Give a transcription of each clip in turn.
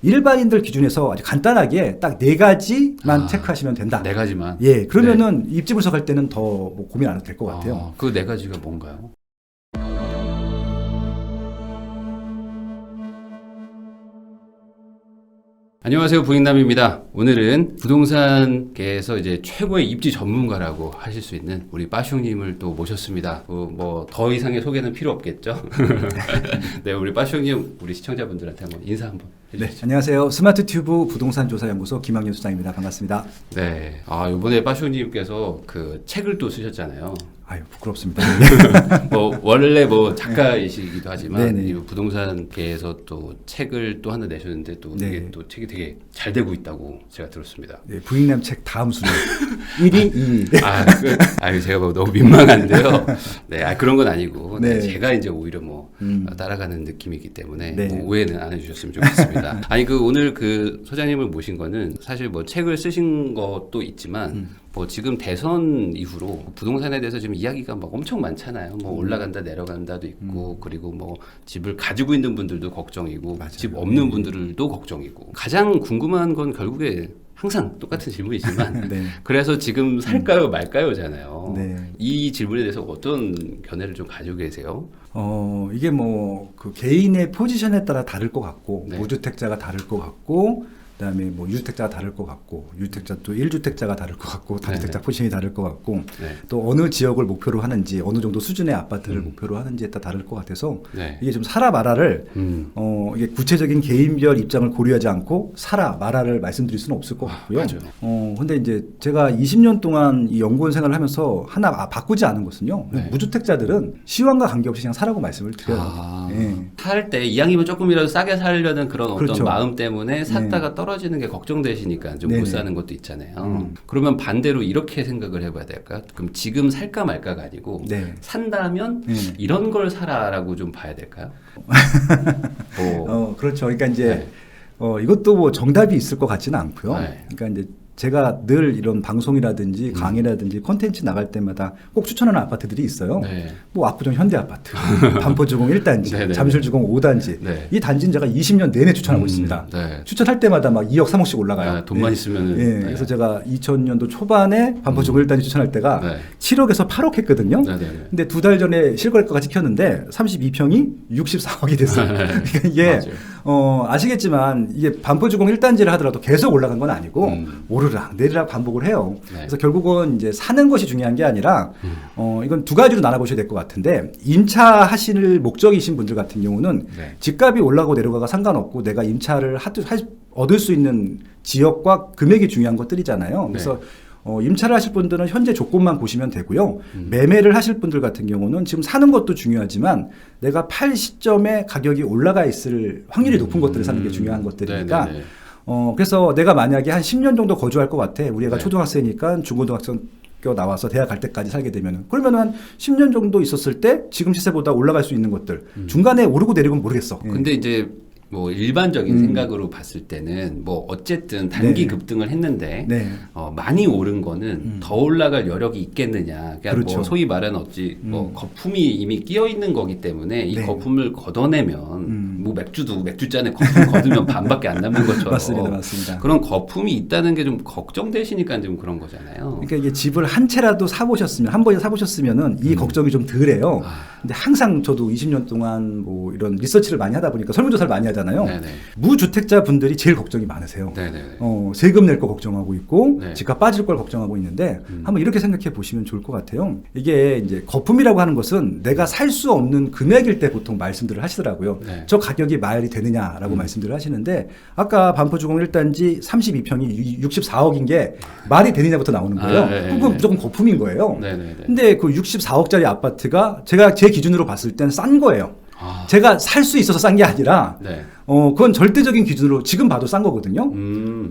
일반인들 기준에서 아주 간단하게 딱 4가지만 체크하시면 된다. 4가지만. 예, 그러면은 입지 분석할 때는 더 뭐 고민 안 해도 될 것 같아요. 그 4가지가 뭔가요? 안녕하세요, 부익남입니다. 오늘은 부동산계에서 이제 최고의 입지 전문가라고 하실 수 있는 우리 빠숑님을 또 모셨습니다. 뭐 더 이상의 소개는 필요 없겠죠? 네, 우리 빠숑님 우리 시청자분들한테 한번 인사 한번 해주시죠. 네, 안녕하세요. 스마트튜브 부동산조사연구소 김학윤 수장입니다. 반갑습니다. 네, 이번에 빠숑님께서 그 책을 또 쓰셨잖아요. 아유, 부끄럽습니다. 뭐 원래 뭐 작가이시기도 하지만 네네. 이 부동산계에서 또 책을 또 하나 내셨는데 또 이게 네. 또 책이 되게 잘 되고 있다고 제가 들었습니다. 네, 부익남 책 다음 순위 1위, 2위. 제가 뭐 너무 민망한데요. 네, 그런 건 아니고 네. 제가 이제 오히려 뭐 따라가는 느낌이기 때문에 네. 뭐 오해는 안 해주셨으면 좋겠습니다. 오늘 그 소장님을 모신 거는 사실 뭐 책을 쓰신 것도 있지만 뭐 지금 대선 이후로 부동산에 대해서 지금 이야기가 막 엄청 많잖아요. 뭐 올라간다 내려간다도 있고 그리고 뭐 집을 가지고 있는 분들도 걱정이고 맞아요. 집 없는 분들도 걱정이고 가장 궁금한 건 결국에 항상 똑같은 질문이지만 네. 그래서 지금 살까요 말까요잖아요. 네. 이 질문에 대해서 어떤 견해를 좀 가지고 계세요? 이게 뭐 그 개인의 포지션에 따라 다를 것 같고 네. 무주택자가 다를 것 같고 그다음에 뭐 유주택자가 다를 것 같고 유주택자 또 1주택자가 다를 것 같고 다주택자 포지션이 다를 것 같고 네. 또 어느 지역을 목표로 하는지 어느 정도 수준의 아파트를 목표로 하는지에 따라 다를 것 같아서 네. 이게 좀 사라 마라를 이게 구체적인 개인별 입장을 고려하지 않고 사라 마라를 말씀드릴 수는 없을 것 같고요. 맞아요. 근데 이제 제가 20년 동안 이 연구원 생활을 하면서 하나 바꾸지 않은 것은요. 네. 무주택자들은 시황과 관계없이 그냥 사라고 말씀을 드려요. 예. 살 때 이왕이면 조금이라도 싸게 살려는 그런 어떤 그렇죠. 마음 때문에 샀다가 떨어지는 게 걱정되시니까 좀 네네. 못 사는 것도 있잖아요. 그러면 반대로 이렇게 생각을 해봐야 될까? 그럼 지금 살까 말까가 아니고 네. 산다면 네. 이런 걸 사라라고 좀 봐야 될까요? 그렇죠. 그러니까 이제 네. 이것도 뭐 정답이 있을 것 같지는 않고요. 네. 그러니까 이제 제가 늘 이런 방송이라든지 강의라든지 콘텐츠 나갈 때마다 꼭 추천하는 아파트들이 있어요. 네. 뭐 압구정 현대아파트, 반포주공 1단지, 네네네. 잠실주공 5단지. 네. 이 단지는 제가 20년 내내 추천하고 있습니다. 네. 추천할 때마다 막 2억, 3억씩 올라가요. 돈만 있으면은. 예, 네. 그래서 제가 2000년도 초반에 반포주공 1단지 추천할 때가 네. 7억에서 8억 했거든요. 네네네. 근데 2달 전에 실거래가가 찍혔는데 32평이 64억이 됐어요. 그러니까 이게 아시겠지만 이게 반포주공 1단지를 하더라도 계속 올라간 건 아니고 오르락 내리락 반복을 해요. 네. 그래서 결국은 이제 사는 것이 중요한 게 아니라 이건 두 가지로 나눠보셔야 될 것 같은데 임차하실 목적이신 분들 같은 경우는 네. 집값이 올라가고 내려가가 상관없고 내가 임차를 얻을 수 있는 지역과 금액이 중요한 것들이잖아요. 그래서 임차를 하실 분들은 현재 조건만 보시면 되고요. 매매를 하실 분들 같은 경우는 지금 사는 것도 중요하지만 내가 팔 시점에 가격이 올라가 있을 확률이 높은 것들을 사는 게 중요한 것들이니까 네네네. 그래서 내가 만약에 한 10년 정도 거주할 것 같아. 우리 애가 네. 초등학생이니까 중고등학생 나와서 대학 갈 때까지 살게 되면은 그러면 한 10년 정도 있었을 때 지금 시세보다 올라갈 수 있는 것들 중간에 오르고 내리면 모르겠어. 근데 이제 뭐 일반적인 생각으로 봤을 때는 뭐 어쨌든 단기 네. 급등을 했는데 네. 많이 오른 거는 더 올라갈 여력이 있겠느냐. 그러니까 그렇죠. 뭐 소위 말하는 뭐 거품이 이미 끼어 있는 거기 때문에 이 네. 거품을 걷어내면 뭐 맥주잔에 거품 걷으면 반밖에 안 남는 것처럼 맞습니다. 그런 거품이 있다는 게 좀 걱정되시니까 좀 그런 거잖아요. 그러니까 이게 집을 한 채라도 사보셨으면 한 번에 사보셨으면은 이 걱정이 좀 덜해요. 근데 항상 저도 20년 동안 뭐 이런 리서치를 많이 하다 보니까 설문조사를 많이 하잖아요. 네네. 무주택자 분들이 제일 걱정이 많으세요. 네네. 세금 낼 거 걱정하고 있고 네. 집값 빠질 걸 걱정하고 있는데 한번 이렇게 생각해 보시면 좋을 것 같아요. 이게 이제 거품이라고 하는 것은 내가 살 수 없는 금액일 때 보통 말씀들을 하시더라고요. 네. 저 가격이 말이 되느냐라고 말씀들을 하시는데 아까 반포주공 1단지 32평이 64억인 게 말이 되느냐부터 나오는 거예요. 그건 무조건 거품인 거예요. 네네네. 근데 그 64억짜리 아파트가 제가 제 기준으로 봤을 때는 싼 거예요. 제가 살 수 있어서 싼 게 아니라 네. 그건 절대적인 기준으로 지금 봐도 싼 거거든요.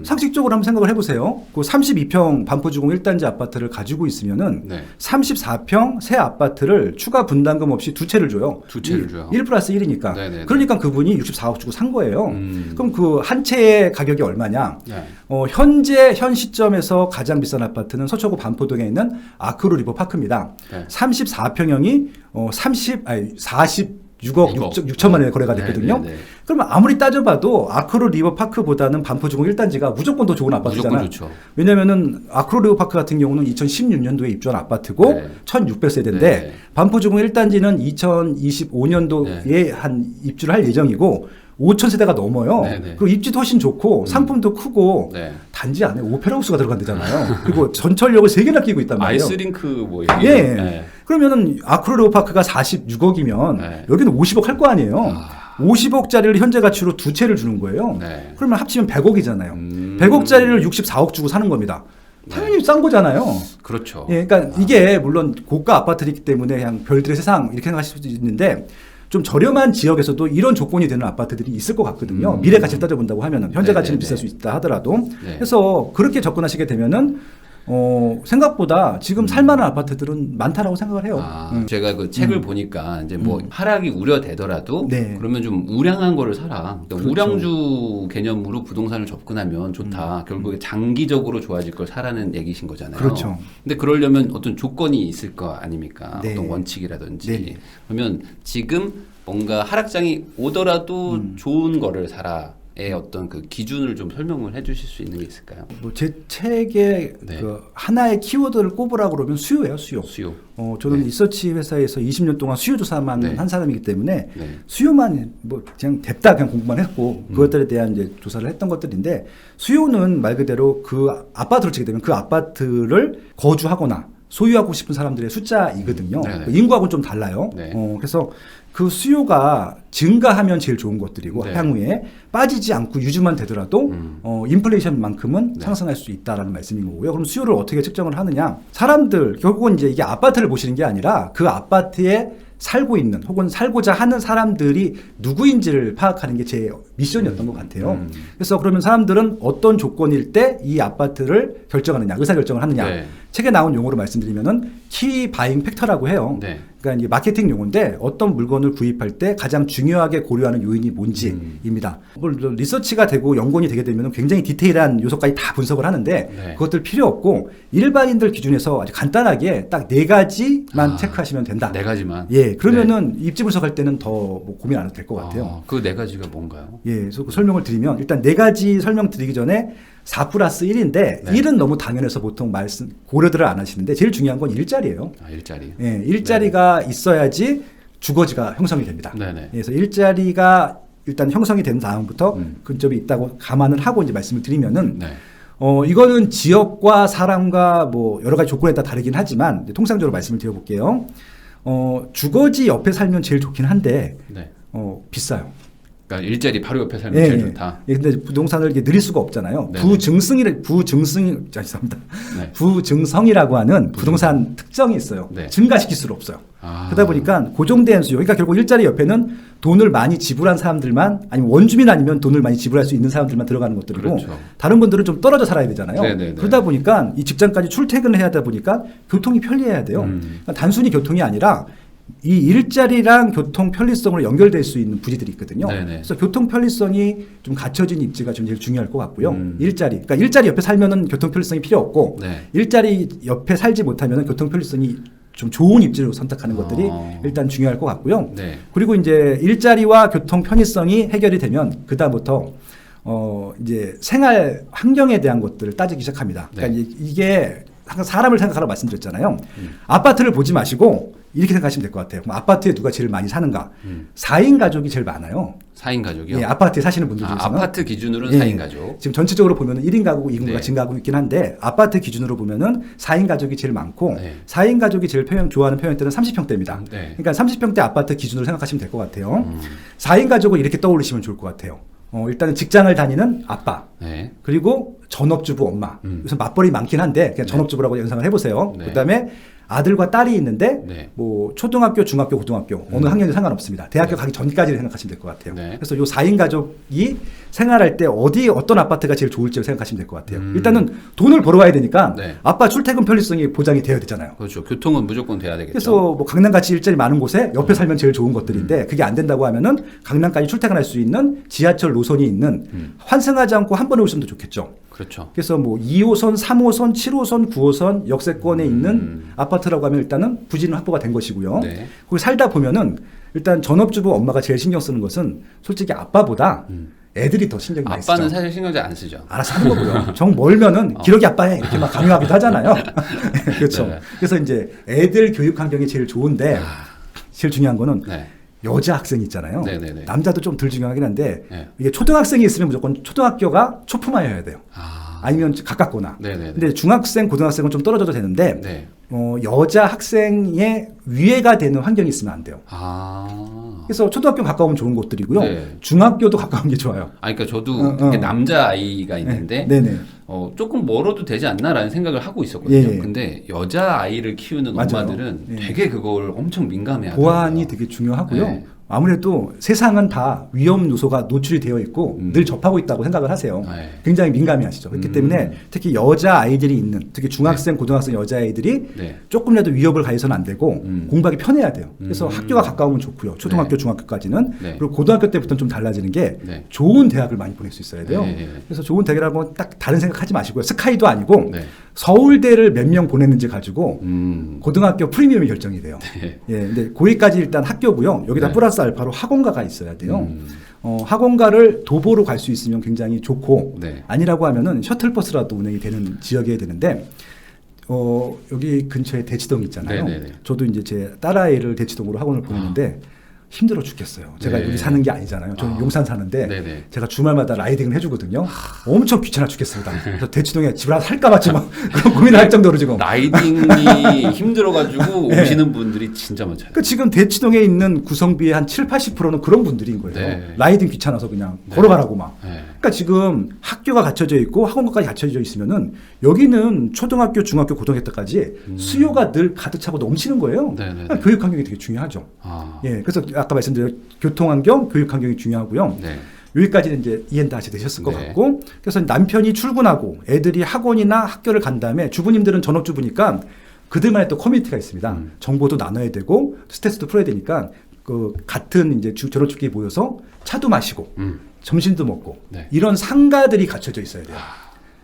상식적으로 한번 생각을 해보세요. 그 32평 반포주공 1단지 아파트를 가지고 있으면은 네. 34평 새 아파트를 추가 분담금 없이 두 채를 줘요. 두 채를 줘요. 1 플러스 1이니까. 네네네. 그러니까 그분이 64억 주고 산 거예요. 그럼 그 한 채의 가격이 얼마냐? 네. 현 시점에서 가장 비싼 아파트는 서초구 반포동에 있는 아크로 리버파크입니다. 네. 34평형이 40 6억 6천만 원에 거래가 네, 됐거든요. 네, 네. 그러면 아무리 따져봐도 아크로 리버파크보다는 반포주공 1단지가 무조건 더 좋은 아파트잖아요. 무조건 좋죠. 왜냐면은 아크로 리버파크 같은 경우는 2016년도에 입주한 아파트고 네. 1600세대인데 네. 반포주공 1단지는 2025년도에 네. 한 입주를 할 예정이고 5,000세대가 넘어요. 네, 네. 그리고 입지도 훨씬 좋고 상품도 크고 네. 단지 안에 오페라하우스가 들어간다잖아요. 그리고 전철역을 3개나 끼고 있단 말이에요. 아이스링크 뭐 예. 네. 그러면은 아크로 리버파크가 46억이면 네. 여기는 50억 할 거 아니에요. 50억짜리를 현재 가치로 두 채를 주는 거예요. 네. 그러면 합치면 100억이잖아요. 100억짜리를 64억 주고 사는 겁니다. 당연히 싼 거잖아요. 그렇죠. 예, 그러니까 이게 물론 고가 아파트이기 때문에 그냥 별들의 세상 이렇게 생각하실 수도 있는데 좀 저렴한 지역에서도 이런 조건이 되는 아파트들이 있을 것 같거든요. 미래 가치를 따져본다고 하면은 현재 네, 가치는 네, 비쌀 네. 수 있다 하더라도 네. 그래서 그렇게 접근하시게 되면은 생각보다 지금 살만한 아파트들은 많다라고 생각을 해요. 제가 그 책을 보니까 이제 뭐 하락이 우려되더라도 네. 그러면 좀 우량한 거를 사라. 그러니까 그렇죠. 우량주 개념으로 부동산을 접근하면 좋다. 결국에 장기적으로 좋아질 걸 사라는 얘기신 거잖아요. 그렇죠. 근데 그러려면 어떤 조건이 있을 거 아닙니까? 네. 어떤 원칙이라든지. 네. 그러면 지금 뭔가 하락장이 오더라도 좋은 거를 사라. 의 어떤 그 기준을 좀 설명을 해주실 수 있는 게 있을까요? 뭐 제 책에 네. 그 하나의 키워드를 꼽으라 그러면 수요예요, 수요. 수요. 저는 네. 리서치 회사에서 20년 동안 수요 조사만 네. 한 사람이기 때문에 네. 수요만 뭐 그냥 냅다 그냥 공부만 했고 그것들에 대한 이제 조사를 했던 것들인데 수요는 말 그대로 그 아파트를 치게 되면 그 아파트를 거주하거나 소유하고 싶은 사람들의 숫자이거든요. 네네. 인구하고는 좀 달라요. 네. 그래서 그 수요가 증가하면 제일 좋은 것들이고 네. 향후에 빠지지 않고 유지만 되더라도 인플레이션만큼은 네. 상승할 수 있다라는 말씀인 거고요. 그럼 수요를 어떻게 측정을 하느냐? 사람들 결국은 이제 이게 아파트를 보시는 게 아니라 그 아파트에 살고 있는 혹은 살고자 하는 사람들이 누구인지를 파악하는 게 제 미션이었던 것 같아요. 그래서 그러면 사람들은 어떤 조건일 때 이 아파트를 결정하느냐, 의사결정을 하느냐. 네. 책에 나온 용어로 말씀드리면은 키 바잉 팩터라고 해요. 네. 그러니까 이제 마케팅 용어인데 어떤 물건을 구입할 때 가장 중요하게 고려하는 요인이 뭔지입니다. 물론 리서치가 되고 연구원이 되게 되면 굉장히 디테일한 요소까지 다 분석을 하는데 네. 그것들 필요 없고 일반인들 기준에서 아주 간단하게 딱 4가지만 체크하시면 된다. 4가지만. 예, 그러면은 입지 분석할 때는 더 뭐 고민 안 해도 될 것 같아요. 그 4가지가 뭔가요? 예, 그래서 그 설명을 드리면 일단 4가지 설명드리기 전에 4+1인데 네. 1은 너무 당연해서 보통 고려들을 안 하시는데 제일 중요한 건 일자리예요. 일자리. 예, 일자리가 있어야지 주거지가 형성이 됩니다. 네네. 그래서 일자리가 일단 형성이 된 다음부터 근접이 있다고 감안을 하고 이제 말씀을 드리면은 네. 이거는 지역과 사람과 뭐 여러 가지 조건에 따라 다르긴 하지만 통상적으로 말씀을 드려볼게요. 주거지 옆에 살면 제일 좋긴 한데 네. 비싸요. 그러니까 일자리 바로 옆에 살면 제일 좋다. 예, 근데 부동산을 이렇게 늘릴 수가 없잖아요. 네네. 죄송합니다. 네. 부증성이라고 하는 부동산 특성이 있어요. 네. 증가시킬 수는 없어요. 아. 그러다 보니까 고정된 수요. 그러니까 결국 일자리 옆에는 돈을 많이 지불한 사람들만 아니면 원주민 아니면 돈을 많이 지불할 수 있는 사람들만 들어가는 것들이고 그렇죠. 다른 분들은 좀 떨어져 살아야 되잖아요. 네네네. 그러다 보니까 이 직장까지 출퇴근을 해야 되다 보니까 교통이 편리해야 돼요. 그러니까 단순히 교통이 아니라 이 일자리랑 교통 편리성으로 연결될 수 있는 부지들이 있거든요. 네네. 그래서 교통 편리성이 좀 갖춰진 입지가 좀 제일 중요할 것 같고요. 일자리. 그러니까 일자리 옆에 살면은 교통 편리성이 필요 없고 네. 일자리 옆에 살지 못하면은 교통 편리성이 좀 좋은 입지를 선택하는 것들이 일단 중요할 것 같고요. 네. 그리고 이제 일자리와 교통 편의성이 해결이 되면 그다음부터 이제 생활 환경에 대한 것들을 따지기 시작합니다. 그러니까 네. 이게 항상 사람을 생각하라고 말씀드렸잖아요. 아파트를 보지 마시고 이렇게 생각하시면 될 것 같아요. 그럼 아파트에 누가 제일 많이 사는가? 4인 가족이 제일 많아요. 4인 가족이요? 예, 아파트에 사시는 분들 중에서는. 아파트 기준으로는 예, 4인 가족. 지금 전체적으로 보면은 1인 가구, 2인 가구가 네. 증가하고 있긴 한데 아파트 기준으로 보면은 4인 가족이 제일 많고 네. 4인 가족이 제일 좋아하는 표현대는 30평대입니다. 네. 그러니까 30평대 아파트 기준으로 생각하시면 될 것 같아요. 4인 가족을 이렇게 떠올리시면 좋을 것 같아요. 일단은 직장을 다니는 아빠, 네. 그리고 전업주부 엄마. 요즘 맞벌이 많긴 한데 그냥 전업주부라고 연상을 해보세요. 네. 그다음에 아들과 딸이 있는데 네. 뭐 초등학교, 중학교, 고등학교 어느 학년이 상관없습니다. 대학교 가기 전까지를 생각하시면 될 것 같아요. 네. 그래서 요 4인 가족이 생활할 때 어떤 아파트가 제일 좋을지 생각하시면 될 것 같아요. 일단은 돈을 벌어와야 되니까 네. 아빠 출퇴근 편리성이 보장이 되어야 되잖아요. 그렇죠. 교통은 무조건 돼야 되겠죠. 그래서 뭐 강남같이 일자리 많은 곳에 옆에 살면 제일 좋은 것들인데 그게 안 된다고 하면은 강남까지 출퇴근할 수 있는 지하철 노선이 있는 환승하지 않고 한 번에 오시면 더 좋겠죠. 그렇죠. 그래서 뭐 2호선, 3호선, 7호선, 9호선 역세권에 있는 아파트 아파트라고 하면 일단은 부지는 확보가 된 것이고요. 네. 거기 살다 보면은 일단 전업주부 엄마가 제일 신경 쓰는 것은 솔직히 아빠보다 애들이 더 신경이 많이 쓰죠. 아빠는 사실 신경 잘 안 쓰죠. 알아서 하는 거고요. 정 멀면은 기러기 아빠야 이렇게 막 강요하기도 하잖아요. 그렇죠. 네. 그래서 이제 애들 교육 환경이 제일 좋은데 제일 중요한 거는 네. 여자 학생이 있잖아요. 네네네. 남자도 좀 덜 중요하긴 한데 네. 이게 초등학생이 있으면 무조건 초등학교가 초품화여야 돼요. 아. 아니면 가깝거나. 네네네. 근데 중학생, 고등학생은 좀 떨어져도 되는데 네. 여자 학생의 위해가 되는 환경이 있으면 안 돼요. 아. 그래서 초등학교 가까우면 좋은 곳들이고요. 네. 중학교도 가까운 게 좋아요. 아, 그러니까 저도 이렇게 남자 아이가 있는데 네네. 조금 멀어도 되지 않나라는 생각을 하고 있었거든요. 예. 근데 여자 아이를 키우는 맞아요. 엄마들은 예. 되게 그걸 엄청 민감해하더라고요. 보안이 되게 중요하고요. 네. 아무래도 세상은 다 위험 요소가 노출이 되어 있고 늘 접하고 있다고 생각을 하세요. 네. 굉장히 민감해하시죠. 그렇기 때문에 특히 여자 아이들이 있는 특히 중학생, 고등학생 여자 아이들이 네. 조금이라도 위협을 가해서는 안 되고 공부하기 편해야 돼요. 그래서 학교가 가까우면 좋고요. 초등학교, 네. 중학교까지는 네. 그리고 고등학교 때부터는 좀 달라지는 게 네. 좋은 대학을 많이 보낼 수 있어야 돼요. 네. 그래서 좋은 대학이라고 딱 다른 생각하지 마시고요. 스카이도 아니고 네. 서울대를 몇 명 보냈는지 가지고 고등학교 프리미엄이 결정이 돼요. 네. 예, 근데 고기까지 일단 학교고요. 여기다 네. 플러스 알파로 학원가가 있어야 돼요. 학원가를 도보로 갈 수 있으면 굉장히 좋고 네. 아니라고 하면은 셔틀버스라도 운행이 되는 지역이어야 되는데 여기 근처에 대치동 있잖아요. 네네네. 저도 이제 제 딸아이를 대치동으로 학원을 보냈는데 힘들어 죽겠어요. 제가 네. 여기 사는 게 아니잖아요. 저는 용산 사는데 네네. 제가 주말마다 라이딩을 해주거든요. 엄청 귀찮아 죽겠습니다. 그래서 대치동에 집을 하나 살까 말지 막 그런 고민을 할 정도로 지금. 라이딩이 힘들어가지고 네. 오시는 분들이 진짜 많잖아요. 그 지금 대치동에 있는 구성비의 한 7, 80%는 그런 분들인 거예요. 네. 라이딩 귀찮아서 그냥 네. 걸어가라고 막. 네. 그러니까 지금 학교가 갖춰져 있고 학원까지 갖춰져 있으면은 여기는 초등학교, 중학교, 고등학교 때까지 수요가 늘 가득 차고 넘치는 거예요. 네네네. 그러니까 교육 환경이 되게 중요하죠. 아. 예, 그래서 아까 말씀드린 교통 환경, 교육 환경이 중요하고요. 네. 여기까지는 이제 이해는 다 되셨을 것 네. 같고, 그래서 남편이 출근하고 애들이 학원이나 학교를 간 다음에 주부님들은 전업주부니까 그들만의 또 커뮤니티가 있습니다. 정보도 나눠야 되고 스트레스도 풀어야 되니까 그 같은 이제 졸업축기에 모여서 차도 마시고 점심도 먹고 네. 이런 상가들이 갖춰져 있어야 돼요.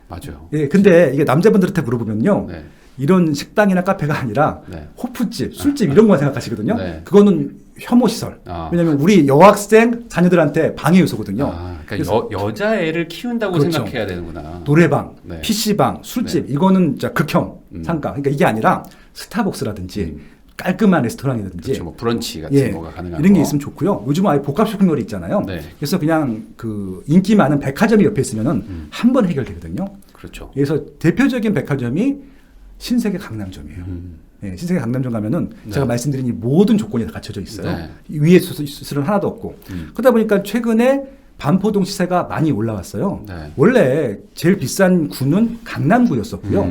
맞아요. 예, 근데 이게 남자분들한테 물어보면요. 네. 이런 식당이나 카페가 아니라 네. 호프집, 술집 이런 것만 생각하시거든요. 네. 그거는 혐오 시설. 아. 왜냐하면 우리 여학생 자녀들한테 방해 요소거든요. 아, 그러니까 그래서 여자애를 키운다고 그렇죠. 생각해야 되는구나. 노래방, 네. PC방, 술집 이거는 진짜 극혐 상가. 그러니까 이게 아니라 스타벅스라든지 깔끔한 레스토랑이라든지 그렇죠. 뭐 브런치 같은 예, 거가 가능한 이런 게 거. 있으면 좋고요. 요즘 아예 복합 쇼핑몰이 있잖아요. 네. 그래서 그냥 그 인기 많은 백화점이 옆에 있으면은 한 번 해결되거든요. 그렇죠. 그래서 대표적인 백화점이 신세계 강남점이에요. 예, 신세계 강남점 가면은 네. 제가 말씀드린 이 모든 조건이 다 갖춰져 있어요. 네. 위에 수술은 하나도 없고. 그러다 보니까 최근에 반포동 시세가 많이 올라왔어요. 네. 원래 제일 비싼 구는 강남구였었고요.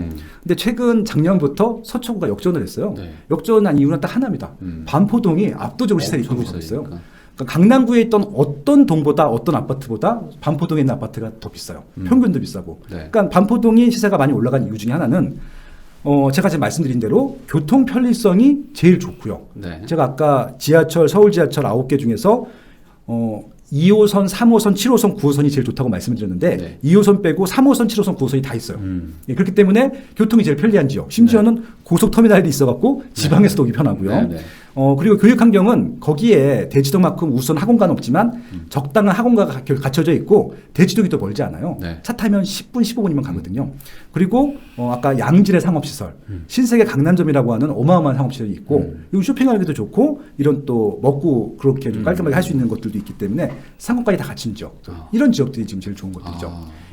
근데 최근 작년부터 서초구가 역전을 했어요. 네. 역전한 이유는 딱 하나입니다. 반포동이 압도적으로 시세를 엄청 이끌고 가고 있어요. 비싸니까. 그러니까 강남구에 있던 어떤 동보다 어떤 아파트보다 반포동에 있는 아파트가 더 비싸요. 평균도 비싸고. 네. 그러니까 반포동이 시세가 많이 올라간 이유 중에 하나는 제가 지금 말씀드린 대로 교통 편리성이 제일 좋고요. 네. 제가 아까 지하철, 서울 지하철 9개 중에서 2호선, 3호선, 7호선, 9호선이 제일 좋다고 말씀드렸는데 네. 2호선 빼고 3호선, 7호선, 9호선이 다 있어요. 예, 그렇기 때문에 교통이 제일 편리한 지역. 심지어는 고속터미널이 있어갖고 지방에서도 오기 편하고요. 네, 네. 그리고 교육 환경은 거기에 대치동만큼 우선 학원가는 없지만 적당한 학원가가 갖춰져 있고 대치동이 또 멀지 않아요. 네. 차 타면 10분, 15분이면 가거든요. 그리고 아까 양질의 상업시설, 신세계 강남점이라고 하는 어마어마한 상업시설이 있고 여기 쇼핑하기도 좋고 이런 또 먹고 그렇게 좀 깔끔하게 할 수 있는 것들도 있기 때문에 상업까지 다 갖춘 지역. 이런 지역들이 지금 제일 좋은 것들이죠.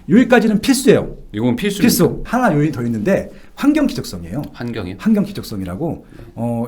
여기까지는 필수예요. 이건 필수. 필수. 하나 요인이 더 있는데 환경 기적성이에요. 환경이요? 환경 기적성이라고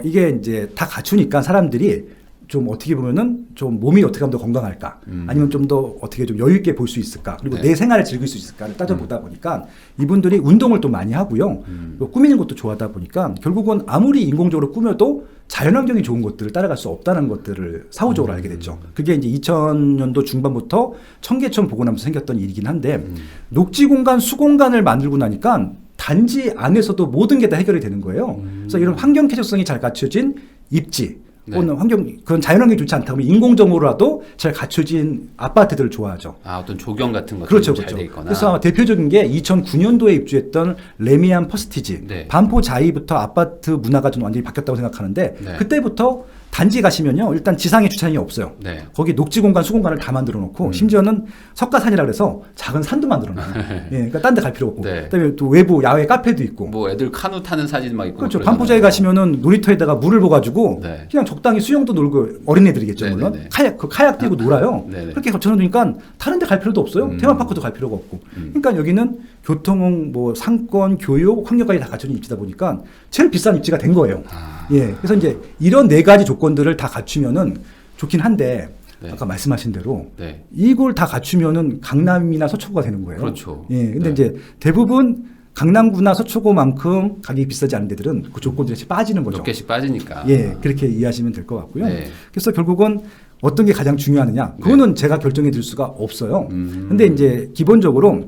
이게 이제 다 갖추니까 사람들이 좀 어떻게 보면은 좀 몸이 어떻게 하면 더 건강할까 아니면 좀 더 어떻게 좀 여유 있게 볼 수 있을까 그리고 네. 내 생활을 즐길 수 있을까를 따져보다 보니까 이분들이 운동을 또 많이 하고요 또 꾸미는 것도 좋아하다 보니까 결국은 아무리 인공적으로 꾸며도 자연환경이 좋은 것들을 따라갈 수 없다는 것들을 사후적으로 알게 됐죠. 그게 이제 2000년도 중반부터 청계천 보고 나면서 생겼던 일이긴 한데 녹지 공간, 수공간을 만들고 나니까 단지 안에서도 모든 게 다 해결이 되는 거예요. 그래서 이런 환경 쾌적성이 잘 갖춰진 입지 네. 혹은 그런 자연환경이 좋지 않다면 인공적으로라도 잘 갖춰진 아파트들을 좋아하죠. 아, 어떤 조경 같은 것들이 그렇죠, 잘 그렇죠. 돼 있거나. 그래서 아마 대표적인 게 2009년도에 입주했던 레미안 퍼스티지. 네. 반포 자이부터 아파트 문화가 좀 완전히 바뀌었다고 생각하는데 네. 그때부터 단지 가시면요. 일단 지상에 주차장이 없어요. 네. 거기 녹지 공간, 수 공간을 다 만들어 놓고 심지어는 석가산이라 그래서 작은 산도 만들어 놔요. 예, 그러니까 딴 데 갈 필요 없고. 네. 그다음에 또 외부 야외 카페도 있고. 뭐 애들 카누 타는 사진 막 있고. 그렇죠. 그러잖아요. 반포자에 가시면은 놀이터에다가 물을 부어가지고 네. 그냥 적당히 수영도 놀고 어린애들이겠죠 네, 물론 네, 네. 카약 뛰고 놀아요. 네, 네. 그렇게 갖춰놓으니까 다른 데 갈 필요도 없어요. 테마파크도 갈 필요가 없고. 그러니까 여기는 교통, 뭐 상권, 교육, 환경까지 다 갖춰진 입지다 보니까 제일 비싼 입지가 된 거예요. 아. 예, 그래서 이제 이런 네 가지 조건들을 다 갖추면은 좋긴 한데 네. 아까 말씀하신 대로 네. 이걸 다 갖추면은 강남이나 서초구가 되는 거예요. 그렇죠. 예, 근데 네. 이제 대부분 강남구나 서초구만큼 가격이 비싸지 않은 데들은 그 조건들이 빠지는 거죠. 몇 개씩 빠지니까. 예, 그렇게 이해하시면 될 것 같고요. 네. 그래서 결국은 어떤 게 가장 중요하느냐, 그거는 제가 결정해 드릴 수가 없어요. 근데 이제 기본적으로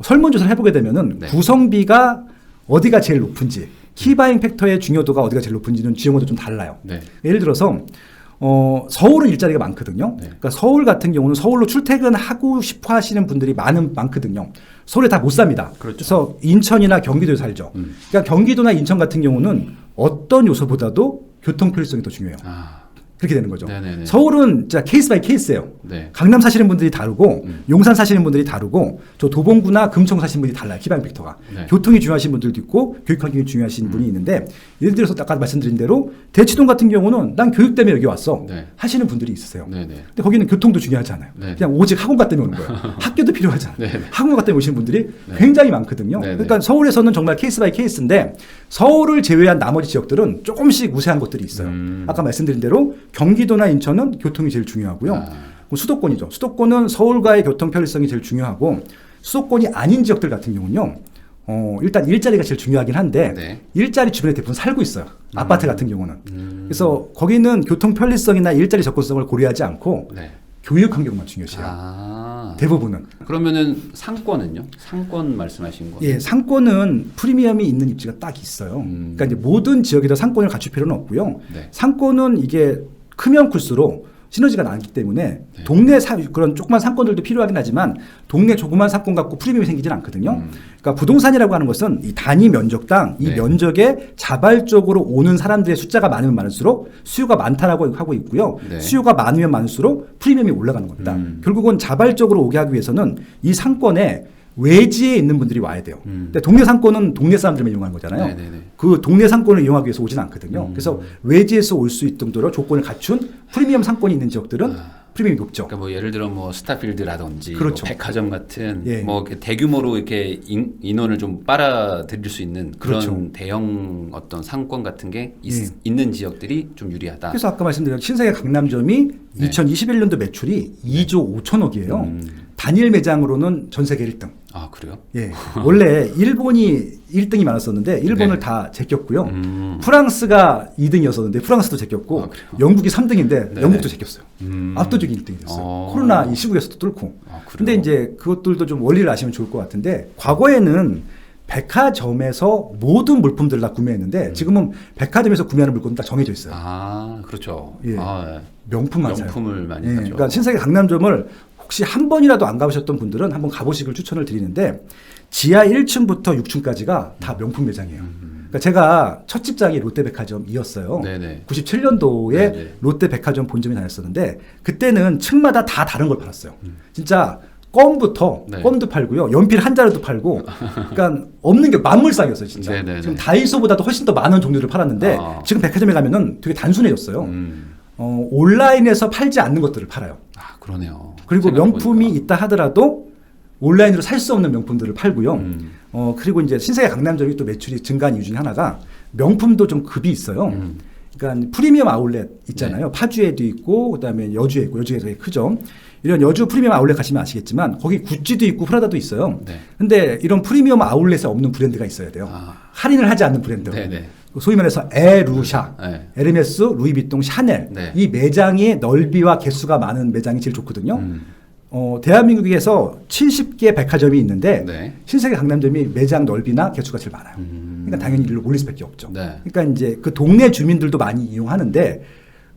설문조사를 해보게 되면은 네. 구성비가 어디가 제일 높은지, 키바잉 팩터의 중요도가 어디가 제일 높은지는 지역마다 좀 달라요. 네. 예를 들어서 서울은 일자리가 많거든요. 네. 그러니까 서울 같은 경우는 서울로 출퇴근하고 싶어 하시는 분들이 많거든요. 서울에 다 못 삽니다. 그렇죠. 그래서 인천이나 경기도에 살죠. 그러니까 경기도나 인천 같은 경우는 어떤 요소보다도 교통 편리성이 더 중요해요. 아. 그렇게 되는 거죠. 네네네. 서울은 진짜 케이스 바이 케이스예요. 네. 강남 사시는 분들이 다르고 용산 사시는 분들이 다르고 저 도봉구나 금천 사시는 분들이 달라요. 키바잉 팩터가. 네. 교통이 중요하신 분들도 있고 교육 환경이 중요하신 분이 있는데 예를 들어서 아까 말씀드린 대로 대치동 같은 경우는 난 교육 때문에 여기 왔어 네. 하시는 분들이 있으세요. 네네. 근데 거기는 교통도 중요하지 않아요. 네. 그냥 오직 학원가 때문에 오는 거예요. 학교도 필요하잖아요. 네네. 학원가 때문에 오시는 분들이 굉장히 많거든요. 네네. 그러니까 서울에서는 정말 케이스 바이 케이스인데 서울을 제외한 나머지 지역들은 조금씩 우세한 것들이 있어요. 아까 말씀드린 대로 경기도나 인천은 교통이 제일 중요하고요. 아. 그리고 수도권이죠. 수도권은 서울과의 교통 편리성이 제일 중요하고 수도권이 아닌 지역들 같은 경우는요. 일단 일자리가 제일 중요하긴 한데 네. 일자리 주변에 대부분 살고 있어요. 아파트 같은 경우는. 그래서 거기는 교통 편리성이나 일자리 접근성을 고려하지 않고 네. 교육 환경만 중요시해요. 아. 대부분은. 그러면은 상권은요? 상권 말씀하신 거. 예, 상권은 프리미엄이 있는 입지가 딱 있어요. 그러니까 이제 모든 지역에다 상권을 갖출 필요는 없고요. 네. 상권은 이게 크면 클수록 시너지가 나기 때문에 동네 그런 조그만 상권들도 필요하긴 하지만 동네 조그만 상권 갖고 프리미엄이 생기진 않거든요. 그러니까 부동산이라고 하는 것은 이 단위 면적당 이 네. 면적에 자발적으로 오는 사람들의 숫자가 많으면 많을수록 수요가 많다라고 하고 있고요. 네. 수요가 많으면 많을수록 프리미엄이 올라가는 겁니다. 결국은 자발적으로 오게 하기 위해서는 이 상권에 외지에 있는 분들이 와야 돼요. 근데 동네 상권은 동네 사람들만 이용하는 거잖아요. 네네네. 그 동네 상권을 이용하기 위해서 오진 않거든요. 그래서 외지에서 올 수 있을 정도로 조건을 갖춘 프리미엄 상권이 있는 지역들은 프리미엄이 높죠. 그러니까 뭐 예를 들어 뭐 스타필드라든지 그렇죠. 뭐 백화점 같은 예. 뭐 이렇게 대규모로 이렇게 인원을 좀 빨아들일 수 있는 그런 그렇죠. 대형 어떤 상권 같은 게 예. 있는 지역들이 좀 유리하다. 그래서 아까 말씀드린 신세계 강남점이 네. 2021년도 매출이 2조 5천억이에요. 단일 매장으로는 전 세계 1등. 아 그래요? 예. 원래 일본이 1등이 많았었는데 일본을 네. 다 제꼈고요. 프랑스가 2등이었었는데 프랑스도 제꼈고 아, 그래요? 영국이 3등인데 네네. 영국도 제꼈어요. 압도적인 1등이 됐어요. 코로나 이 시국에서도 뚫고. 아, 그래요? 근데 이제 그것들도 좀 원리를 아시면 좋을 것 같은데 과거에는 백화점에서 모든 물품들을 다 구매했는데 지금은 백화점에서 구매하는 물건은 딱 정해져 있어요. 아 그렇죠. 예. 아, 명품만 사요. 명품을 많이 예, 사죠. 그러니까 신세계 강남점을 혹시 한 번이라도 안 가보셨던 분들은 한번 가보시길 추천을 드리는데 지하 1층부터 6층까지가 다 명품 매장이에요. 그러니까 제가 첫 직장이 롯데백화점이었어요. 네네. 97년도에 네네. 롯데백화점 본점에 다녔었는데 그때는 층마다 다 다른 걸 팔았어요. 진짜 껌부터 네. 껌도 팔고요. 연필 한 자루도 팔고 그러니까 없는 게 만물상이었어요. 진짜. 네네네. 지금 다이소보다도 훨씬 더 많은 종류를 팔았는데 아. 지금 백화점에 가면은 되게 단순해졌어요. 온라인에서 팔지 않는 것들을 팔아요. 아 그러네요. 그리고 생각해보니까. 명품이 있다 하더라도 온라인으로 살 수 없는 명품들을 팔고요. 그리고 이제 신세계 강남점이 또 매출이 증가한 이유 중에 하나가 명품도 좀 급이 있어요. 그러니까 프리미엄 아울렛 있잖아요. 네. 파주에도 있고 그다음에 여주에 있고 여주가 되게 크죠. 이런 여주 프리미엄 아울렛 가시면 아시겠지만 거기 구찌도 있고 프라다도 있어요. 네. 근데 이런 프리미엄 아울렛에 없는 브랜드가 있어야 돼요. 아. 할인을 하지 않는 브랜드. 네네. 소위 말해서 에루샤, 네. 에르메스, 루이비통, 샤넬 네. 이 매장의 넓이와 개수가 많은 매장이 제일 좋거든요. 대한민국에서 70개 백화점이 있는데 네. 신세계 강남점이 매장 넓이나 개수가 제일 많아요. 그러니까 당연히 일로 몰릴 수밖에 없죠. 네. 그러니까 이제 그 동네 주민들도 많이 이용하는데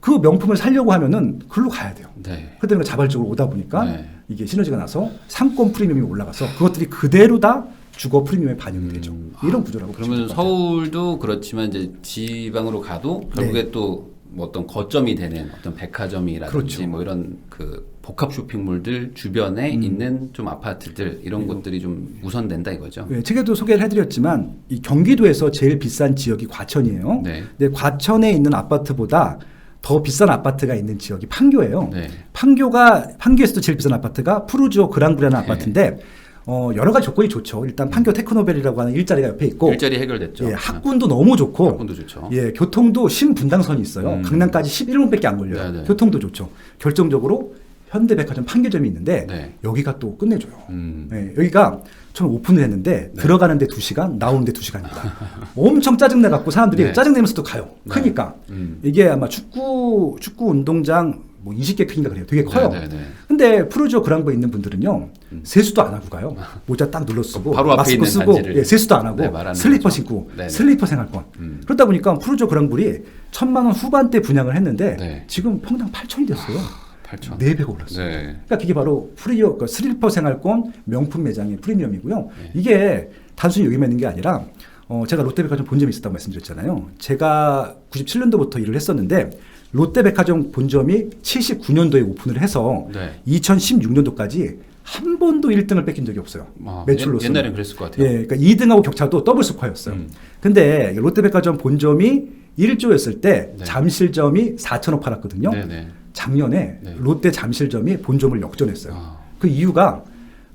그 명품을 살려고 하면은 글로 가야 돼요. 네. 그때는 자발적으로 오다 보니까 네. 이게 시너지가 나서 상권 프리미엄이 올라가서 그것들이 그대로 다 주거 프리미엄에 반영이 되죠. 이런 구조라고 보시면 그러면 될것 같아요. 서울도 그렇지만 이제 지방으로 가도 결국에 또 뭐 어떤 거점이 되는 어떤 백화점이라든지 그렇죠. 뭐 이런 그 복합 쇼핑몰들 주변에 있는 좀 아파트들 이런 곳들이 좀 우선된다 이거죠. 네, 책에도 소개를 해드렸지만 이 경기도에서 제일 비싼 지역이 과천이에요. 네. 근데 과천에 있는 아파트보다 더 비싼 아파트가 있는 지역이 판교예요. 네. 판교에서도 제일 비싼 아파트가 푸르지오 그랑브라는 네. 아파트인데 여러 가지 조건이 좋죠. 일단 판교 테크노벨이라고 하는 일자리가 옆에 있고 일자리 해결됐죠. 예, 학군도 너무 좋고 학군도 좋죠. 예, 교통도 신분당선이 있어요. 강남까지 11분밖에 안 걸려요. 네네. 교통도 좋죠. 결정적으로 현대백화점 판교점이 있는데 네. 여기가 또 끝내줘요. 예, 여기가 처음 오픈을 했는데 네. 들어가는데 2시간, 나오는데 2시간입니다. 엄청 짜증내갖고 사람들이 네. 짜증내면서도 가요. 네. 크니까. 이게 아마 축구 운동장 뭐 20개 크기인가 그래요. 되게 커요. 네, 네, 네. 근데 프로지오 그랑브에 있는 분들은요. 세수도 안 하고 가요. 모자 딱 눌러 쓰고 바로 앞에 마스크 있는 쓰고 단지를 예, 세수도 안 하고 네, 말하는 슬리퍼 거죠. 신고 네, 네. 슬리퍼 생활권. 그러다 보니까 프로지오 그랑블이 1,000만 원 후반대 분양을 했는데 네. 지금 평당 8,000이 됐어요. 8천. 4배가 올랐어요. 네. 그러니까 그게 바로 그 슬리퍼 생활권 명품 매장의 프리미엄이고요. 네. 이게 단순히 여기만 있는 게 아니라 제가 롯데백화점 본점이 있었다고 말씀드렸잖아요. 제가 97년도부터 일을 했었는데 롯데백화점 본점이 79년도에 오픈을 해서 네. 2016년도까지 한 번도 1등을 뺏긴 적이 없어요. 매출로서. 옛날엔 그랬을 것 같아요. 예, 그러니까 2등하고 격차도 더블 스코어였어요. 근데 롯데백화점 본점이 1조였을 때 네. 잠실점이 4천억 팔았거든요. 네, 네. 작년에 네. 롯데 잠실점이 본점을 역전했어요. 아. 그 이유가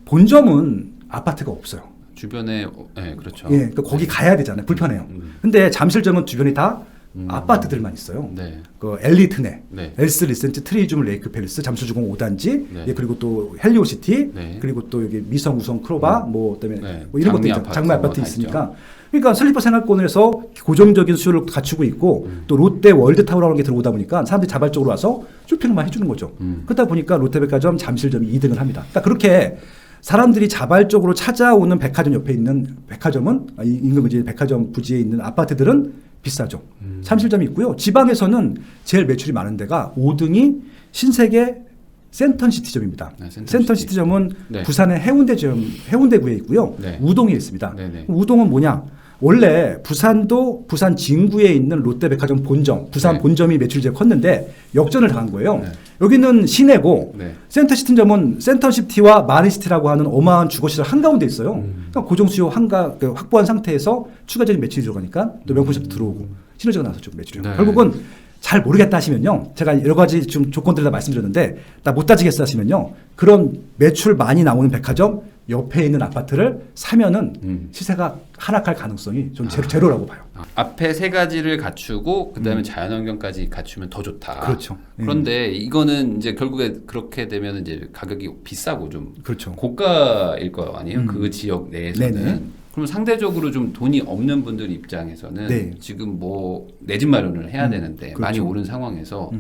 본점은 아파트가 없어요. 주변에 네, 그렇죠. 예, 그러니까 거기 가야 되잖아요. 불편해요. 근데 잠실점은 주변이 다 아파트들만 있어요. 네. 그 엘리트네, 네. 엘스 리센트 트리즘 레이크 팰리스 잠실주공 5단지, 네. 예, 그리고 또 헬리오시티, 네. 그리고 또 여기 미성 우성 크로바, 뭐 그다음에 네. 뭐 이런 것들 장미 있잖아요. 아파트 장미 뭐 아파트 다 있으니까. 그러니까 슬리퍼 생활권에서 고정적인 수요를 갖추고 있고 또 롯데 월드타워라는 게 들어오다 보니까 사람들이 자발적으로 와서 쇼핑을 많이 해주는 거죠. 그러다 보니까 롯데백화점 잠실점이 2등을 합니다. 그러니까 그렇게 사람들이 자발적으로 찾아오는 백화점 옆에 있는 백화점은 임금 이제 백화점 부지에 있는 아파트들은 비싸죠. 잠실점이 있고요. 지방에서는 제일 매출이 많은 데가 5등이 신세계 센턴시티점입니다. 네, 센턴시티점은 네. 부산의 해운대구에 있고요. 네. 우동에 있습니다. 네, 네. 우동은 뭐냐? 원래 부산도 부산 진구에 있는 롯데백화점 본점, 부산 네. 본점이 매출이 제일 컸는데 역전을 당한 거예요. 네. 여기는 시내고 네. 센터시티점은 센터시티와 마린시티라고 하는 어마어마한 주거시설 한가운데 있어요. 그러니까 고정수요 확보한 상태에서 추가적인 매출이 들어가니까 또 명품샵도 들어오고 시너지가 나서 좀 매출이. 네. 결국은 잘 모르겠다 하시면요. 제가 여러 가지 좀 조건들을 다 말씀드렸는데 나 못 따지겠어 하시면요. 그런 매출 많이 나오는 백화점 옆에 있는 아파트를 사면은 시세가 하락할 가능성이 좀 제로라고 봐요. 앞에 세 가지를 갖추고 그다음에 자연환경까지 갖추면 더 좋다. 그렇죠. 그런데 이거는 이제 결국에 그렇게 되면 이제 가격이 비싸고 좀 그렇죠. 고가일 거 아니에요? 그 지역 내에서는. 네네. 그럼 상대적으로 좀 돈이 없는 분들 입장에서는 네. 지금 뭐 내 집 마련을 해야 되는데 그렇죠. 많이 오른 상황에서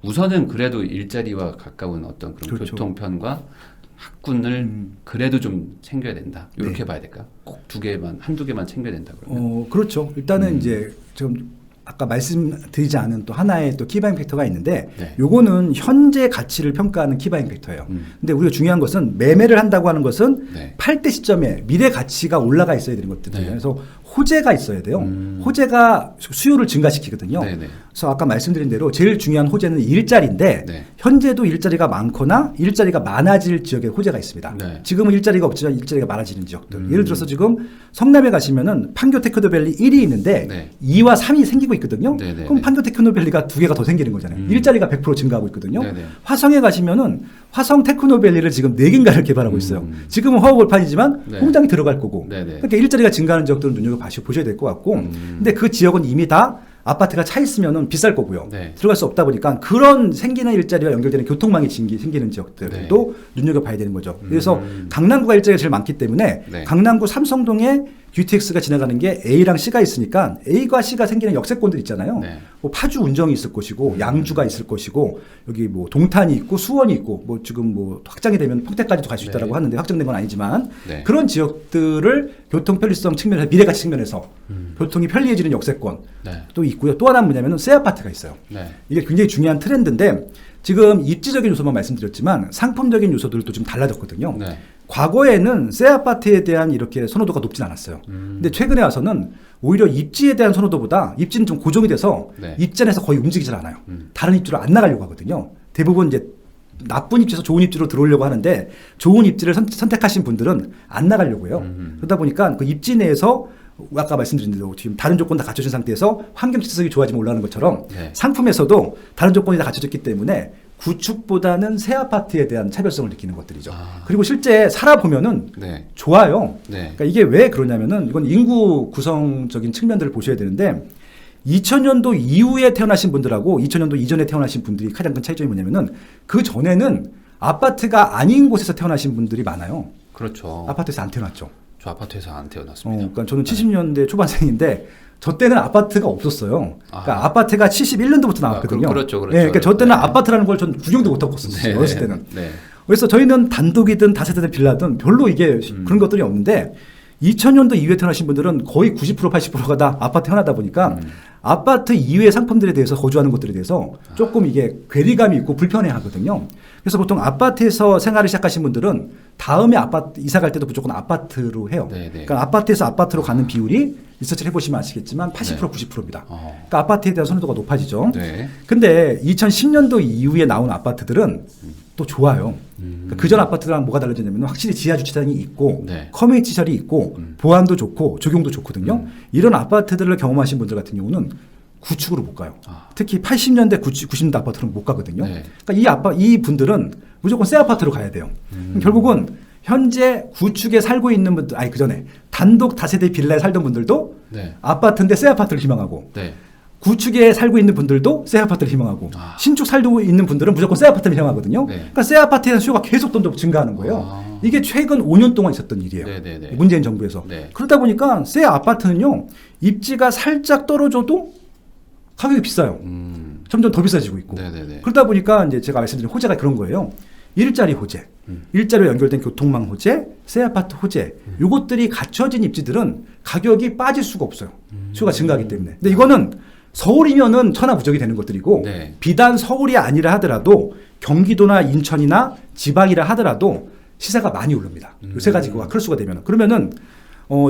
우선은 그래도 일자리와 가까운 어떤 그런 그렇죠. 교통편과 학군을 그래도 좀 챙겨야 된다. 이렇게 봐야 될까? 꼭 한두 개만 챙겨야 된다 그러면. 그렇죠. 일단은 이제 지금 아까 말씀드리지 않은 또 하나의 또 키바잉 팩터가 있는데 네. 요거는 현재 가치를 평가하는 키바잉 팩터예요. 근데 우리가 중요한 것은 매매를 한다고 하는 것은 네. 팔 때 시점에 미래 가치가 올라가 있어야 되는 것들이에요. 네. 그래서 호재가 있어야 돼요. 호재가 수요를 증가시키거든요. 네네. 그래서 아까 말씀드린 대로 제일 중요한 호재는 일자리인데 네. 현재도 일자리가 많거나 일자리가 많아질 지역에 호재가 있습니다. 네. 지금은 일자리가 없지만 일자리가 많아지는 지역들. 예를 들어서 지금 성남에 가시면은 판교 테크노밸리 1이 있는데 네. 2와 3이 생기고 있거든요. 네네. 그럼 판교 테크노밸리가 2개가 더 생기는 거잖아요. 일자리가 100% 증가하고 있거든요. 네네. 화성에 가시면은 화성 테크노밸리를 지금 4개인가를 개발하고 있어요. 지금은 허허벌판이지만 네. 공장이 들어갈 거고. 네네. 그러니까 일자리가 증가하는 지역들은 눈여겨보셔야 될 것 같고. 근데 그 지역은 이미 다 아파트가 차 있으면은 비쌀 거고요. 네. 들어갈 수 없다 보니까 그런 생기는 일자리와 연결되는 교통망이 생기는 지역들도 눈여겨봐야 되는 거죠. 그래서 강남구가 일자리가 제일 많기 때문에 네. 강남구 삼성동에 GTX가 지나가는 게 A랑 C가 있으니까 A과 C가 생기는 역세권들 있잖아요. 네. 뭐 파주 운정이 있을 것이고 양주가 있을 것이고 여기 뭐 동탄이 있고 수원이 있고 뭐 지금 뭐 확장이 되면 평택까지도 갈 수 있다라고 네. 하는데 확정된 건 아니지만 네. 그런 지역들을 교통 편리성 측면에서 미래가치 측면에서 교통이 편리해지는 역세권 네. 또 있고요. 또 하나는 뭐냐면은 새 아파트가 있어요. 네. 이게 굉장히 중요한 트렌드인데 지금 입지적인 요소만 말씀드렸지만 상품적인 요소들도 좀 달라졌거든요. 네. 과거에는 새 아파트에 대한 이렇게 선호도가 높진 않았어요. 근데 최근에 와서는 오히려 입지에 대한 선호도보다 입지는 좀 고정이 돼서 네. 입지 안에서 거의 움직이질 않아요. 다른 입지로 안 나가려고 하거든요. 대부분 이제 나쁜 입지에서 좋은 입지로 들어오려고 하는데 좋은 입지를 선택하신 분들은 안 나가려고요. 그러다 보니까 그 입지 내에서 아까 말씀드린 대로 지금 다른 조건 다 갖춰진 상태에서 환경 질서가 좋아지면 올라가는 것처럼 네. 상품에서도 다른 조건이 다 갖춰졌기 때문에 구축보다는 새 아파트에 대한 차별성을 느끼는 것들이죠. 그리고 실제 살아보면은 네. 좋아요. 네. 그러니까 이게 왜 그러냐면은 이건 인구 구성적인 측면들을 보셔야 되는데 2000년도 이후에 태어나신 분들하고 2000년도 이전에 태어나신 분들이 가장 큰 차이점이 뭐냐면은 그 전에는 아파트가 아닌 곳에서 태어나신 분들이 많아요. 그렇죠. 아파트에서 안 태어났죠. 저 아파트에서 안 태어났습니다. 그러니까 저는 70년대 초반생인데 저 때는 아파트가 없었어요. 그러니까 아파트가 71년도부터 나왔거든요. 그렇죠, 그렇죠. 네, 그러니까 저 때는 네. 아파트라는 걸 전 구경도 못 하고 있었어요. 네. 어렸을 때는. 네. 그래서 저희는 단독이든 다세대든 빌라든 별로 이게 그런 것들이 없는데 2000년도 이후에 태어나신 분들은 거의 90% 80%가 다 아파트 태어나다 보니까 아파트 이외의 상품들에 대해서 거주하는 것들에 대해서 조금 이게 괴리감이 있고 불편해 하거든요. 그래서 보통 아파트에서 생활을 시작하신 분들은 다음에 아파트 이사 갈 때도 무조건 아파트로 해요. 네, 네. 그러니까 아파트에서 아파트로 가는 비율이 리서치를 해보시면 아시겠지만 80% 네. 90%입니다. 그러니까 아파트에 대한 선호도가 높아지죠. 네. 근데 2010년도 이후에 나온 아파트들은 또 좋아요. 그러니까 그전 아파트랑 뭐가 달라졌냐면 확실히 지하 주차장이 있고 네. 커뮤니티 시설이 있고 보안도 좋고 적용도 좋거든요. 이런 아파트들을 경험하신 분들 같은 경우는 구축으로 못 가요. 특히 80년대 90년대 아파트는 못 가거든요. 네. 그러니까 이 분들은 무조건 새 아파트로 가야 돼요. 그럼 결국은 현재 구축에 살고 있는 분들, 아니 그 전에 단독 다세대 빌라에 살던 분들도 네. 아파트인데 새 아파트를 희망하고 네. 구축에 살고 있는 분들도 새 아파트를 희망하고 신축 살고 있는 분들은 무조건 새 아파트를 희망하거든요. 네. 그러니까 새 아파트에 대한 수요가 계속 더 증가하는 거예요. 이게 최근 5년 동안 있었던 일이에요. 네, 네, 네. 문재인 정부에서. 네. 그러다 보니까 새 아파트는요. 입지가 살짝 떨어져도 가격이 비싸요. 점점 더 비싸지고 있고. 네, 네, 네. 그러다 보니까 이제 제가 말씀드린 호재가 그런 거예요. 일자리 호재, 일자리로 연결된 교통망 호재, 새 아파트 호재, 요것들이 갖춰진 입지들은 가격이 빠질 수가 없어요. 수요가 증가하기 때문에. 근데 이거는 서울이면은 천하무적이 되는 것들이고 네. 비단 서울이 아니라 하더라도 경기도나 인천이나 지방이라 하더라도 시세가 많이 오릅니다. 요 세 가지가 클수가 되면은 그러면은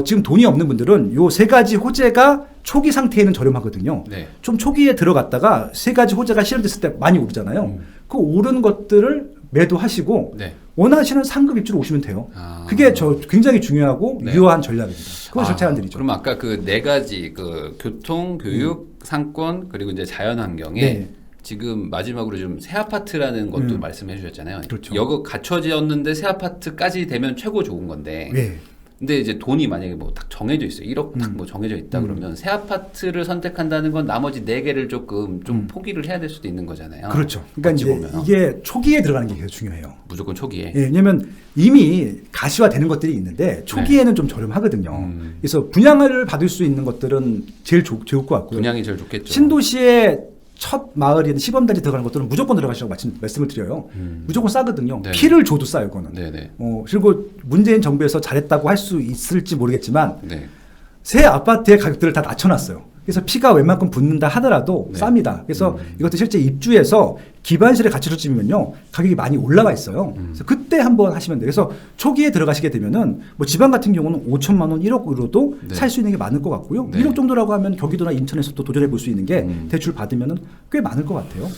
지금 돈이 없는 분들은 요 세 가지 호재가 초기 상태에는 저렴하거든요. 네. 좀 초기에 들어갔다가 세 가지 호재가 실현됐을 때 많이 오르잖아요. 그 오른 것들을 매도하시고 네. 원하시는 상급 입지로 오시면 돼요. 아. 그게 굉장히 중요하고 네. 유효한 전략입니다. 그건 절차안들이죠. 그럼 아까 그 네 가지 그 교통, 교육, 상권 그리고 이제 자연환경에 네. 지금 마지막으로 좀 새 아파트라는 것도 말씀해 주셨잖아요. 그렇죠. 여기 갖춰졌는데 새 아파트까지 되면 최고 좋은 건데. 네. 근데 이제 돈이 만약에 뭐 딱 정해져 있어요. 1억 딱 뭐 정해져 있다 그러면 새 아파트를 선택한다는 건 나머지 네 개를 조금 좀 포기를 해야 될 수도 있는 거잖아요. 그렇죠. 그러니까 어찌 이제 보면. 이게 초기에 들어가는 게 계속 중요해요. 무조건 초기에. 예, 왜냐면 이미 가시화되는 것들이 있는데 초기에는 좀 저렴하거든요. 그래서 분양을 받을 수 있는 것들은 제일 좋을 것 같고요. 분양이 제일 좋겠죠. 신도시의 첫 마을이든 시범단지 들어가는 것들은 무조건 들어가시라고 말씀을 드려요. 무조건 싸거든요. 네. 피를 줘도 싸요, 그거는. 네네. 그리고 문재인 정부에서 잘했다고 할 수 있을지 모르겠지만 네. 새 아파트의 가격들을 다 낮춰놨어요. 그래서 피가 웬만큼 붙는다 하더라도 네. 쌉니다. 그래서 이것도 실제 입주해서 기반실에 갖춰질 쯤이면요 가격이 많이 올라가 있어요. 그래서 그때 한번 하시면 돼요. 그래서 초기에 들어가시게 되면은 뭐 지방 같은 경우는 5천만 원, 1억으로도 네. 살 수 있는 게 많을 것 같고요. 네. 1억 정도라고 하면 경기도나 인천에서 또 도전해 볼 수 있는 게 대출 받으면은 꽤 많을 것 같아요.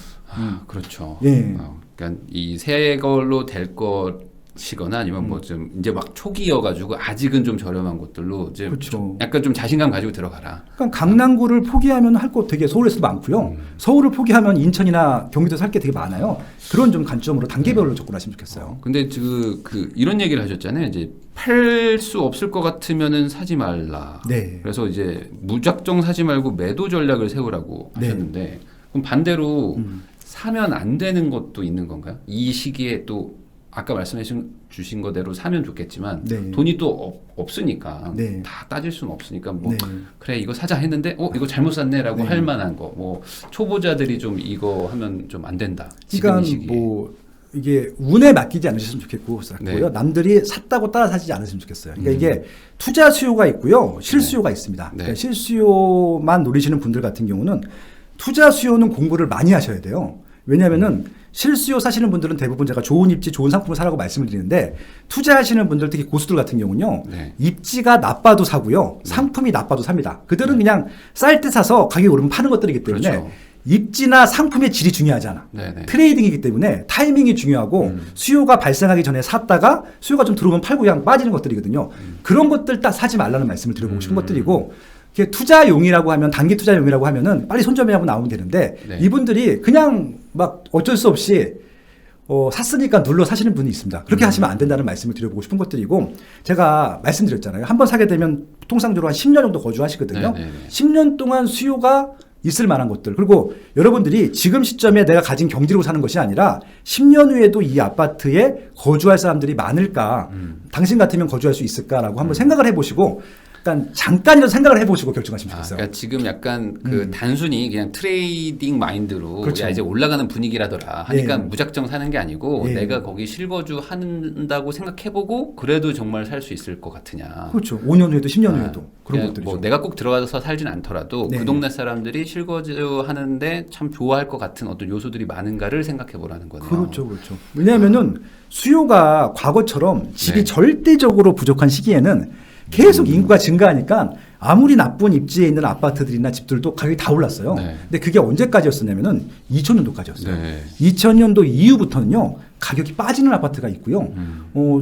그렇죠. 예. 그러니까 이 새 걸로 될 것이거나 아니면 뭐 좀 이제 막 초기여가지고 아직은 좀 저렴한 곳들로 이제 그렇죠. 좀 약간 좀 자신감 가지고 들어가라. 그러니까 강남구를 포기하면 할 거 되게 서울에서도 많고요. 서울을 포기하면 인천이나 경기도 살 게 되게 많아요. 그런 좀 관점으로 단계별로 접근하시면 좋겠어요. 근데 그 이런 얘기를 하셨잖아요. 이제 팔 수 없을 것 같으면은 사지 말라. 네. 그래서 이제 무작정 사지 말고 매도 전략을 세우라고 네. 하셨는데 그럼 반대로 사면 안 되는 것도 있는 건가요? 이 시기에 또 아까 말씀해 주신 거대로 사면 좋겠지만 네. 돈이 또 없으니까 네. 다 따질 수는 없으니까 뭐 네. 그래 이거 사자 했는데 이거 잘못 샀네라고 네. 할 만한 거 뭐 초보자들이 좀 이거 하면 좀 안 된다. 지금 그러니까 이 시기에. 뭐 이게 운에 맡기지 않으셨으면 좋겠고요. 네. 남들이 샀다고 따라 사지 않으시면 좋겠어요. 그러니까 이게 투자 수요가 있고요, 실수요가 있습니다. 네. 그러니까 실수요만 노리시는 분들 같은 경우는 투자 수요는 공부를 많이 하셔야 돼요. 왜냐하면은 실수요 사시는 분들은 대부분 제가 좋은 입지, 좋은 상품을 사라고 말씀을 드리는데 투자하시는 분들 특히 고수들 같은 경우는요. 네. 입지가 나빠도 사고요. 상품이 나빠도 삽니다. 그들은 그냥 쌀 때 사서 가격이 오르면 파는 것들이기 때문에 그렇죠. 입지나 상품의 질이 중요하지 않아. 네네. 트레이딩이기 때문에 타이밍이 중요하고 수요가 발생하기 전에 샀다가 수요가 좀 들어오면 팔고 그냥 빠지는 것들이거든요. 그런 것들 딱 사지 말라는 말씀을 드려보고 싶은 것들이고 이게 투자용이라고 하면 단기 투자용이라고 하면은 빨리 손절매하고 나오면 되는데 네. 이분들이 그냥 막 어쩔 수 없이 샀으니까 눌러 사시는 분이 있습니다. 그렇게 하시면 안 된다는 말씀을 드려보고 싶은 것들이고 제가 말씀드렸잖아요. 한번 사게 되면 통상적으로 한 10년 정도 거주하시거든요. 네네네. 10년 동안 수요가 있을 만한 것들. 그리고 여러분들이 지금 시점에 내가 가진 경지로 사는 것이 아니라 10년 후에도 이 아파트에 거주할 사람들이 많을까? 당신 같으면 거주할 수 있을까라고 한번 생각을 해보시고 일단 잠깐이라도 생각을 해보시고 결정하시면 좋겠어요. 그러니까 지금 약간 그 단순히 그냥 트레이딩 마인드로 그렇죠. 야 이제 올라가는 분위기라더라 하니까 예. 무작정 사는 게 아니고 예. 내가 거기 실거주 한다고 생각해보고 그래도 정말 살 수 있을 것 같으냐. 그렇죠. 5년 후에도 10년 후에도 그런 그냥 것들이죠. 뭐 내가 꼭 들어가서 살진 않더라도 네. 그 동네 사람들이 실거주 하는데 참 좋아할 것 같은 어떤 요소들이 많은가를 생각해 보라는 거네요. 그렇죠, 그렇죠. 왜냐하면은 수요가 과거처럼 집이 네. 절대적으로 부족한 시기에는 계속 인구가 증가하니까 아무리 나쁜 입지에 있는 아파트들이나 집들도 가격이 다 올랐어요. 네. 근데 그게 언제까지였었냐면은 2000년도까지였어요. 네. 2000년도 이후부터는요 가격이 빠지는 아파트가 있고요.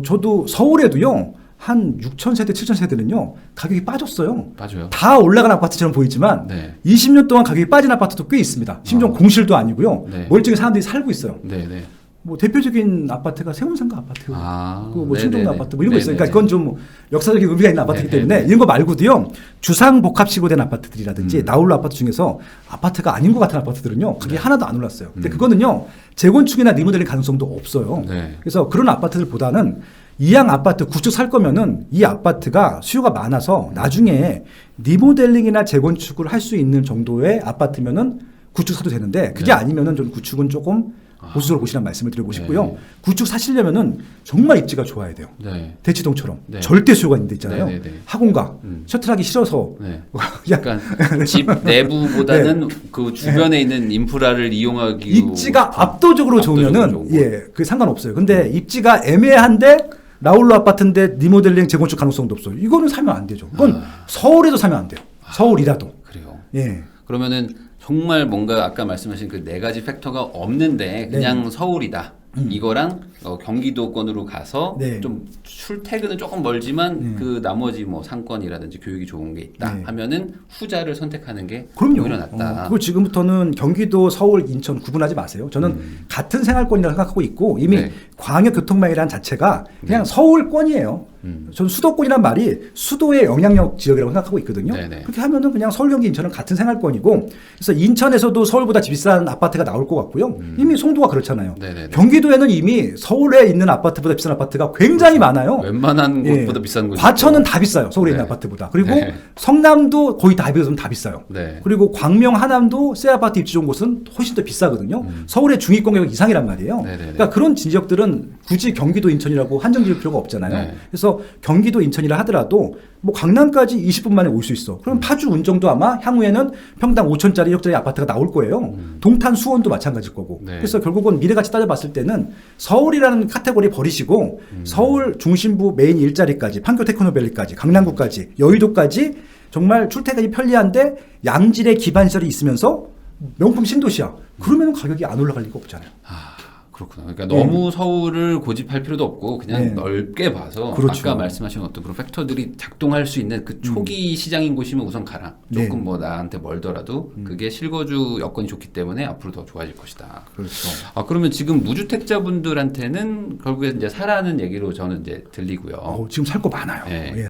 저도 서울에도요 한 6,000세대, 7,000세대는요 가격이 빠졌어요. 맞아요. 다 올라간 아파트처럼 보이지만 네. 20년 동안 가격이 빠진 아파트도 꽤 있습니다. 심지어 공실도 아니고요. 네. 멀쩡히 사람들이 살고 있어요. 네, 네. 뭐 대표적인 아파트가 세운상가 아파트, 그 뭐 네네네. 신동네 아파트 뭐 이런 거 있어요. 그러니까 네네네. 그건 좀 역사적인 의미가 있는 아파트이기 네네네. 때문에 이런 거 말고도요 주상 복합식으로 된 아파트들이라든지 나홀로 아파트 중에서 아파트가 아닌 것 같은 아파트들은요 가격이 하나도 안 올랐어요. 근데 그거는요 재건축이나 리모델링 가능성도 없어요. 네. 그래서 그런 아파트들보다는 이양 아파트 구축 살 거면은 이 아파트가 수요가 많아서 나중에 리모델링이나 재건축을 할 수 있는 정도의 아파트면은 구축 사도 되는데 그게 네. 아니면은 좀 구축은 조금 보수적으로 보시라는 말씀을 드리고 싶고요. 네. 구축 사시려면은 정말 입지가 좋아야 돼요. 네. 대치동처럼 네. 절대 수요가 있는 데 있잖아요. 네, 네, 네. 학원가 셔틀하기 싫어서 네. 그냥 그러니까 집 내부보다는 그 주변에 있는 인프라를 이용하기 입지가 압도적으로 좋으면은 좋은 거. 예, 그 상관없어요. 근데 입지가 애매한데 라울로 아파트인데 리모델링 재건축 가능성도 없어요. 이거는 사면 안 되죠. 이건 서울에도 사면 안 돼요. 서울이라도. 그래요. 예. 그러면은 정말 뭔가 아까 말씀하신 그 네 가지 팩터가 없는데 그냥 서울이다. 이거랑 경기도권으로 가서 네. 좀 출퇴근은 조금 멀지만 그 나머지 뭐 상권이라든지 교육이 좋은 게 있다 네. 하면은 후자를 선택하는 게 그럼요. 오히려 낫다. 그리고 지금부터는 경기도, 서울, 인천 구분하지 마세요. 저는 같은 생활권이라고 생각하고 있고 이미 네. 광역교통망이라는 자체가 그냥 서울권이에요. 저는 수도권이란 말이 수도의 영향력 지역이라고 생각하고 있거든요. 네네. 그렇게 하면은 그냥 서울, 경기, 인천은 같은 생활권이고 그래서 인천에서도 서울보다 비싼 아파트가 나올 것 같고요. 이미 송도가 그렇잖아요. 네네네. 경기도에는 이미 서울에 있는 아파트보다 비싼 아파트가 굉장히 많아요. 웬만한 예. 곳보다 비싼 곳이 과천은 있고. 다 비싸요. 서울에 있는 네. 아파트보다. 그리고 네. 성남도 거의 다 비싸면 다 비싸요. 네. 그리고 광명, 하남도 새 아파트 입지 좋은 곳은 훨씬 더 비싸거든요. 서울의 중위권 가격 이상이란 말이에요. 네네네. 그러니까 그런 지역들은 굳이 경기도, 인천이라고 한정 지을 필요가 없잖아요. 네. 그래서 경기도, 인천이라 하더라도 뭐 강남까지 20분 만에 올 수 있어. 그럼 파주, 운정도 아마 향후에는 평당 5천짜리, 1억짜리 아파트가 나올 거예요. 동탄, 수원도 마찬가지일 거고. 네. 그래서 결국은 미래가치 따져봤을 때는 서울이라는 카테고리 버리시고 서울 중심부 메인 일자리까지, 판교 테크노밸리까지, 강남구까지, 여의도까지 정말 출퇴근이 편리한데 양질의 기반 시설이 있으면서 명품 신도시야. 그러면 가격이 안 올라갈 리가 없잖아요. 그렇구나. 그러니까 너무 서울을 고집할 필요도 없고 그냥 네. 넓게 봐서 그렇죠. 아까 말씀하신 어떤 그런 팩터들이 작동할 수 있는 그 초기 시장인 곳이면 우선 가라. 조금 네. 뭐 나한테 멀더라도 그게 실거주 여건이 좋기 때문에 앞으로 더 좋아질 것이다. 그렇죠. 그러면 지금 무주택자분들한테는 결국에 이제 사라는 얘기로 저는 이제 들리고요. 지금 살 거 많아요. 네. 예.